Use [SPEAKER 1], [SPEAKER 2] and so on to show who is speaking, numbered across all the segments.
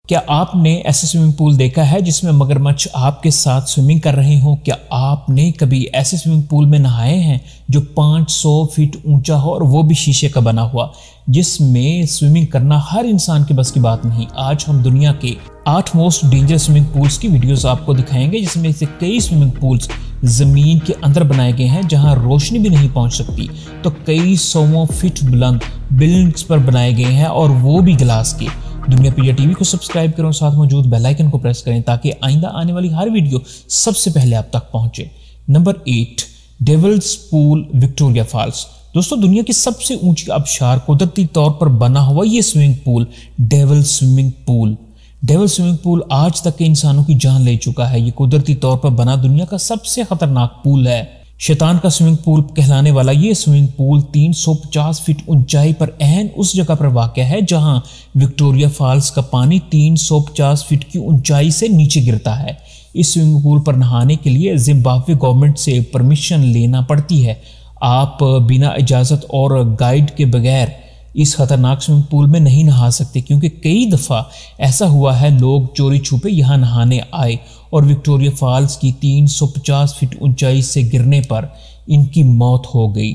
[SPEAKER 1] क्या आपने ऐसा स्विमिंग पूल देखा है जिसमें मगरमच्छ आपके साथ स्विमिंग कर रहे हों? क्या आपने कभी ऐसे स्विमिंग पूल में नहाए हैं जो 500 फीट ऊंचा हो और वो भी शीशे का बना हुआ, जिसमें स्विमिंग करना हर इंसान के बस की बात नहीं। आज हम दुनिया के 8 मोस्ट डेंजरस स्विमिंग पूल्स की वीडियोस आपको दिखाएंगे, जिसमें से कई स्विमिंग पूल्स जमीन के अंदर बनाए गए हैं जहां रोशनी भी नहीं पहुंच सकती, तो कई 100 फीट बुलंद बिल्डिंग्स पर बनाए गए हैं और वो भी ग्लास के। दुनियापीडिया टीवी को सब्सक्राइब करें और साथ मौजूद बेल आइकन को प्रेस करें ताकि आइंदा आने वाली हर वीडियो सबसे पहले आप तक पहुंचे। Number 8, Devil's Pool Victoria Falls. दोस्तों, दुनिया की सबसे ऊंची आबशार कुदरती तौर पर बना हुआ ये swimming pool devil swimming pool. Devil swimming pool आज तक के इंसानों की जान ले चुका है। ये कुदरती तौर पर बना दुनिया का सबसे खतरनाक पूल है। शैतान का स्विमिंग पूल कहलाने वाला ये स्विमिंग पूल 350 फीट ऊंचाई पर एहन उस जगह पर वाक़ है जहां विक्टोरिया फॉल्स का पानी 350 फीट की ऊंचाई से नीचे गिरता है। इस स्विमिंग पूल पर नहाने के लिए जिम्बाब्वे गवर्नमेंट से परमिशन लेना पड़ती है। आप बिना इजाज़त और गाइड के बगैर इस खतरनाक स्विमिंग पूल में नहीं नहा सकते, क्योंकि कई दफ़ा ऐसा हुआ है लोग चोरी छुपे यहाँ नहाने आए और विक्टोरिया फॉल्स की 350 फीट ऊंचाई से गिरने पर इनकी मौत हो गई।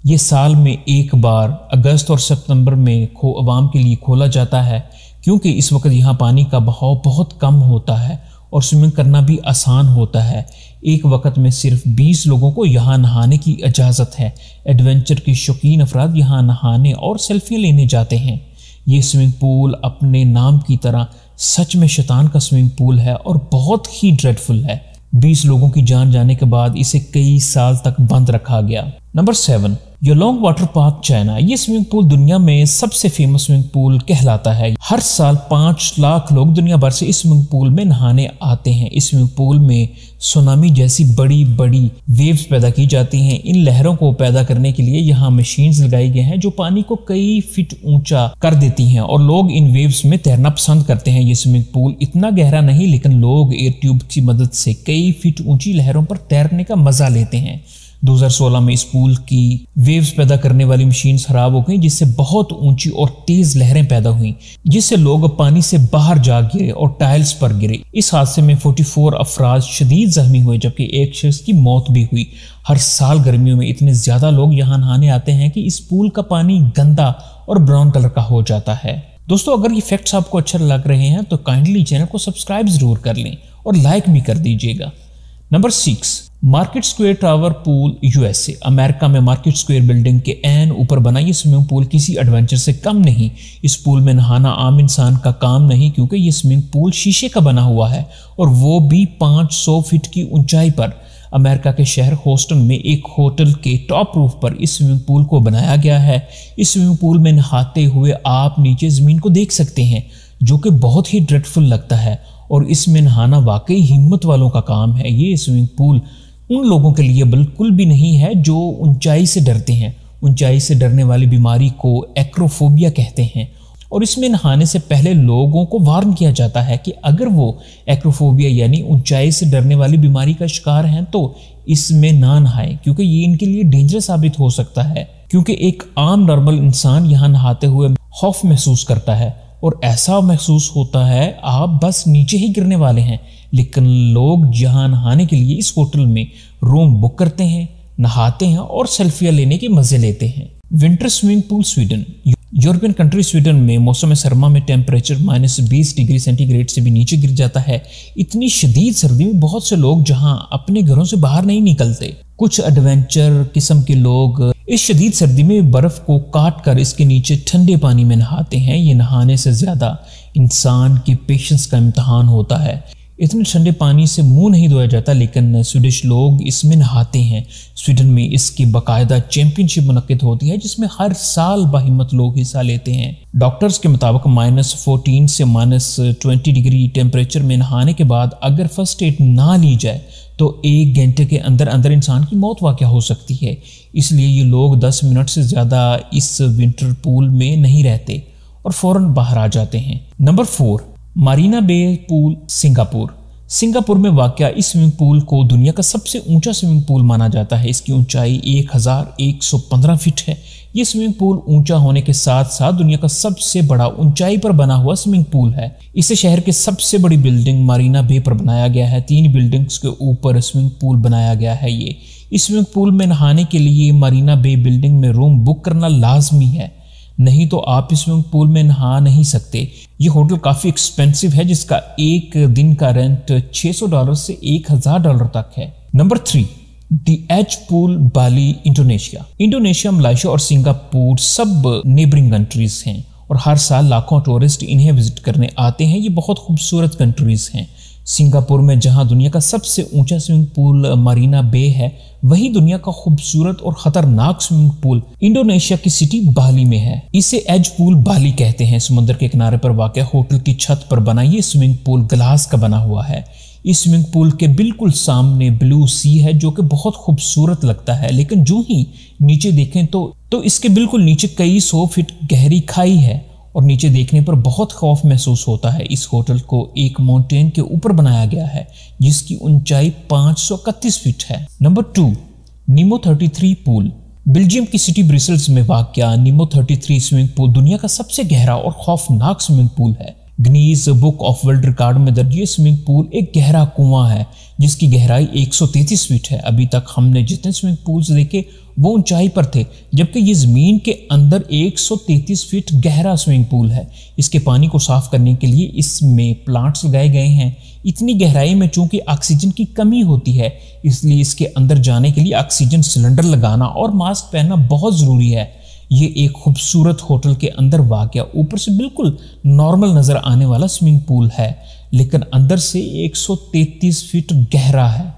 [SPEAKER 1] ये साल में एक बार अगस्त और सितंबर में आवाम के लिए खोला जाता है, क्योंकि इस वक्त यहाँ पानी का बहाव बहुत कम होता है और स्विमिंग करना भी आसान होता है। एक वक्त में सिर्फ 20 लोगों को यहाँ नहाने की इजाज़त है। एडवेंचर के शौकीन अफराद यहाँ नहाने और सेल्फियाँ लेने जाते हैं। ये स्विमिंग पूल अपने नाम की तरह सच में शैतान का स्विमिंग पूल है और बहुत ही ड्रेडफुल है। 20 लोगों की जान जाने के बाद इसे कई साल तक बंद रखा गया। Number 7, Yolong water park China. ये स्विमिंग पूल दुनिया में सबसे फेमस स्विमिंग पूल कहलाता है। हर साल 5 लाख लोग दुनिया भर से इस स्विमिंग पूल में नहाने आते हैं। इस स्विमिंग पूल में सुनामी जैसी बड़ी बड़ी वेव्स पैदा की जाती हैं। इन लहरों को पैदा करने के लिए यहाँ मशीन्स लगाई गई हैं जो पानी को कई फीट ऊंचा कर देती हैं और लोग इन वेव्स में तैरना पसंद करते हैं। ये स्विमिंग पूल इतना गहरा नहीं, लेकिन लोग एयर ट्यूब की मदद से कई फीट ऊंची लहरों पर तैरने का मजा लेते हैं। 2016 में इस पूल की वेव्स पैदा करने वाली मशीन्स खराब हो गई, जिससे बहुत ऊंची और तेज लहरें पैदा हुई, जिससे लोग पानी से बाहर जा गिरे और टाइल्स पर गिरे। इस हादसे में 44 अफराद शदीद जख्मी हुए, जबकि एक शख्स की मौत भी हुई। हर साल गर्मियों में इतने ज्यादा लोग यहाँ नहाने आते हैं कि इस पूल का पानी गंदा और ब्राउन कलर का हो जाता है। दोस्तों, अगर ये फैक्ट्स आपको अच्छे लग रहे हैं तो काइंडली चैनल को सब्सक्राइब जरूर कर लें और लाइक भी कर दीजिएगा। Number 6, market square tower pool USA. America में मार्केट स्क्वायर बिल्डिंग के एन ऊपर बना ये स्विमिंग पूल किसी एडवेंचर से कम नहीं। इस पूल में नहाना आम इंसान का काम नहीं, क्योंकि ये स्विमिंग पूल शीशे का बना हुआ है और वो भी 500 फीट की ऊंचाई पर। अमेरिका के शहर होस्टन में एक होटल के टॉप रूफ पर इस स्विमिंग पूल को बनाया गया है। इस स्विमिंग पूल में नहाते हुए आप नीचे जमीन को देख सकते हैं, जो कि बहुत ही ड्रेडफुल लगता है और इसमें नहाना वाकई हिम्मत वालों का काम है। ये स्विमिंग पूल उन लोगों के लिए बिल्कुल भी नहीं है जो ऊंचाई से डरते हैं। ऊंचाई से डरने वाली बीमारी को एक्रोफोबिया कहते हैं और इसमें नहाने से पहले लोगों को वार्न किया जाता है कि अगर वो एक्रोफोबिया यानी ऊंचाई से डरने वाली बीमारी का शिकार हैं तो इसमें ना नहाएं, क्योंकि ये इनके लिए डेंजरस साबित हो सकता है। क्योंकि एक आम नॉर्मल इंसान यहाँ नहाते हुए खौफ महसूस करता है और ऐसा महसूस होता है आप बस नीचे ही गिरने वाले हैं, लेकिन लोग जहां नहाने के लिए इस होटल में रूम बुक करते हैं, नहाते हैं और सेल्फियां लेने के मजे लेते हैं। Winter swimming pool Sweden. European country Sweden में मौसम सरमा में टेम्परेचर -20 डिग्री सेंटीग्रेड से भी नीचे गिर जाता है। इतनी शदीद सर्दी में बहुत से लोग जहां अपने घरों से बाहर नहीं निकलते। कुछ एडवेंचर किस्म के लोग इस शदीद सर्दी में बर्फ को काट कर इसके नीचे ठंडे पानी में नहाते हैं। ये नहाने से ज्यादा इंसान की पेशेंस का इम्तहान होता है। इतने ठंडे पानी से मुंह नहीं धोया जाता, लेकिन स्वीडिश लोग इसमें नहाते हैं। स्वीडन में इसकी बाकायदा चैंपियनशिप मुनक्किद होती है, जिसमें हर साल बाहिम्मत लोग हिस्सा लेते हैं। डॉक्टर्स के मुताबिक -14 से -20 डिग्री टेम्परेचर में नहाने के बाद अगर फर्स्ट एड ना ली जाए तो 1 घंटे के अंदर अंदर इंसान की मौत वाक़या हो सकती है। इसलिए ये लोग 10 मिनट से ज़्यादा इस विंटर पूल में नहीं रहते और फ़ौरन बाहर आ जाते हैं। नंबर 4, मारीना बे पूल सिंगापुर। सिंगापुर में वाक़या इस स्विमिंग पूल को दुनिया का सबसे ऊंचा स्विमिंग पूल माना जाता है। इसकी ऊंचाई 1115 फीट है। ये स्विमिंग पूल ऊंचा होने के साथ साथ दुनिया का सबसे बड़ा ऊंचाई पर बना हुआ स्विमिंग पूल है। इसे शहर के सबसे बड़ी बिल्डिंग मरीना बे पर बनाया गया है। 3 बिल्डिंग्स के ऊपर स्विमिंग पूल बनाया गया है। ये इस स्विमिंग पूल में नहाने के लिए मरीना बे बिल्डिंग में रूम बुक करना लाजमी है, नहीं तो आप इस स्विमिंग पूल में नहा नहीं सकते। ये होटल काफ़ी एक्सपेंसिव है, जिसका एक दिन का रेंट $600 से $1000 तक है। नंबर 3, दी एज पूल बाली, इंडोनेशिया, मलेशिया और सिंगापुर सब नेबरिंग कंट्रीज हैं और हर साल लाखों टूरिस्ट इन्हें विजिट करने आते हैं। ये बहुत खूबसूरत कंट्रीज हैं। सिंगापुर में जहां दुनिया का सबसे ऊंचा स्विमिंग पूल मरीना बे है, वही दुनिया का खूबसूरत और खतरनाक स्विमिंग पूल इंडोनेशिया की सिटी बाली में है। इसे एज पूल बाली कहते हैं। समुद्र के किनारे पर वाक़या होटल की छत पर बना ये स्विमिंग पूल ग्लास का बना हुआ है। इस स्विमिंग पूल के बिल्कुल सामने ब्लू सी है, जो कि बहुत खूबसूरत लगता है, लेकिन जो ही नीचे देखें तो इसके बिल्कुल नीचे कई 100 फीट गहरी खाई है और नीचे देखने पर बहुत खौफ महसूस होता है। इस होटल को एक माउंटेन के ऊपर बनाया गया है, जिसकी ऊंचाई 531 फीट है। नंबर 2, नीमो 33 पूल, बेल्जियम की सिटी ब्रसेल्स में वाक़या नीमो 33 स्विमिंग पूल दुनिया का सबसे गहरा और खौफनाक स्विमिंग पूल है। Guinness book of world record में दर्ज ये स्विमिंग पूल एक गहरा कुआं है, जिसकी गहराई 133 फीट है। अभी तक हमने जितने स्विमिंग पूल्स देखे वो ऊंचाई पर थे, जबकि ये ज़मीन के अंदर 133 फीट गहरा स्विमिंग पूल है। इसके पानी को साफ करने के लिए इसमें प्लांट्स लगाए गए हैं। इतनी गहराई में चूंकि ऑक्सीजन की कमी होती है, इसलिए इसके अंदर जाने के लिए ऑक्सीजन सिलेंडर लगाना और मास्क पहनना बहुत ज़रूरी है। ये एक खूबसूरत होटल के अंदर वाक़या ऊपर से बिल्कुल नॉर्मल नज़र आने वाला स्विमिंग पूल है, लेकिन अंदर से 133 फीट गहरा है।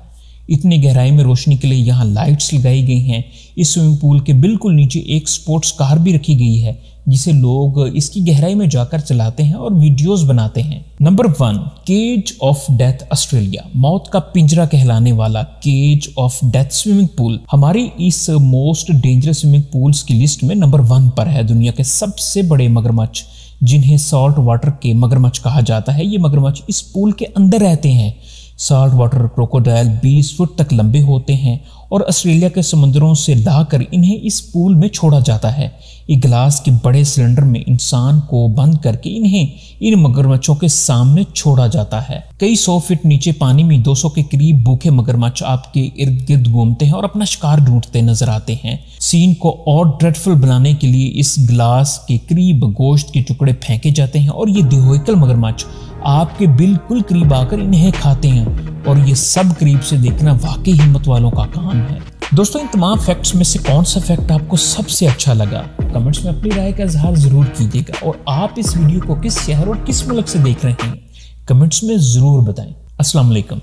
[SPEAKER 1] इतनी गहराई में रोशनी के लिए यहाँ लाइट्स लगाई गई हैं। इस स्विमिंग पूल के बिल्कुल नीचे एक स्पोर्ट्स कार भी रखी गई है, जिसे लोग इसकी गहराई में जाकर चलाते हैं और वीडियोस बनाते हैं। Number 1, cage of death Australia, मौत का पिंजरा कहलाने वाला cage of death swimming pool हमारी इस मोस्ट डेंजरस स्विमिंग पूल्स की लिस्ट में नंबर 1 पर है। दुनिया के सबसे बड़े मगरमच्छ, जिन्हें सॉल्ट वाटर के मगरमच्छ कहा जाता है, ये मगरमच्छ इस पूल के अंदर रहते हैं। सॉल्ट वाटर क्रोकोडाइल 20 फुट तक लंबे होते हैं और ऑस्ट्रेलिया के समुद्रों से लाकर इन्हें इस पूल में छोड़ा जाता है। एक गिलास के बड़े सिलेंडर में इंसान को बंद करके इन्हें इन मगरमच्छों के सामने छोड़ा जाता है। कई 100 फीट नीचे पानी में 200 के करीब भूखे मगरमच्छ आपके इर्द गिर्द घूमते हैं और अपना शिकार ढूंढते नजर आते हैं। सीन को और ड्रेडफुल बनाने के लिए इस गिलास के करीब गोश्त के टुकड़े फेंके जाते हैं और ये दिहोइकल मगरमच्छ आपके बिल्कुल करीब आकर इन्हें खाते हैं, और ये सब करीब से देखना वाकई हिम्मत वालों का काम है। दोस्तों, इन तमाम फैक्ट्स में से कौन सा फैक्ट आपको सबसे अच्छा लगा? कमेंट्स में अपनी राय का इजहार जरूर कीजिएगा, और आप इस वीडियो को किस शहर और किस मुल्क से देख रहे हैं, कमेंट्स में जरूर बताएं। अस्सलाम वालेकुम।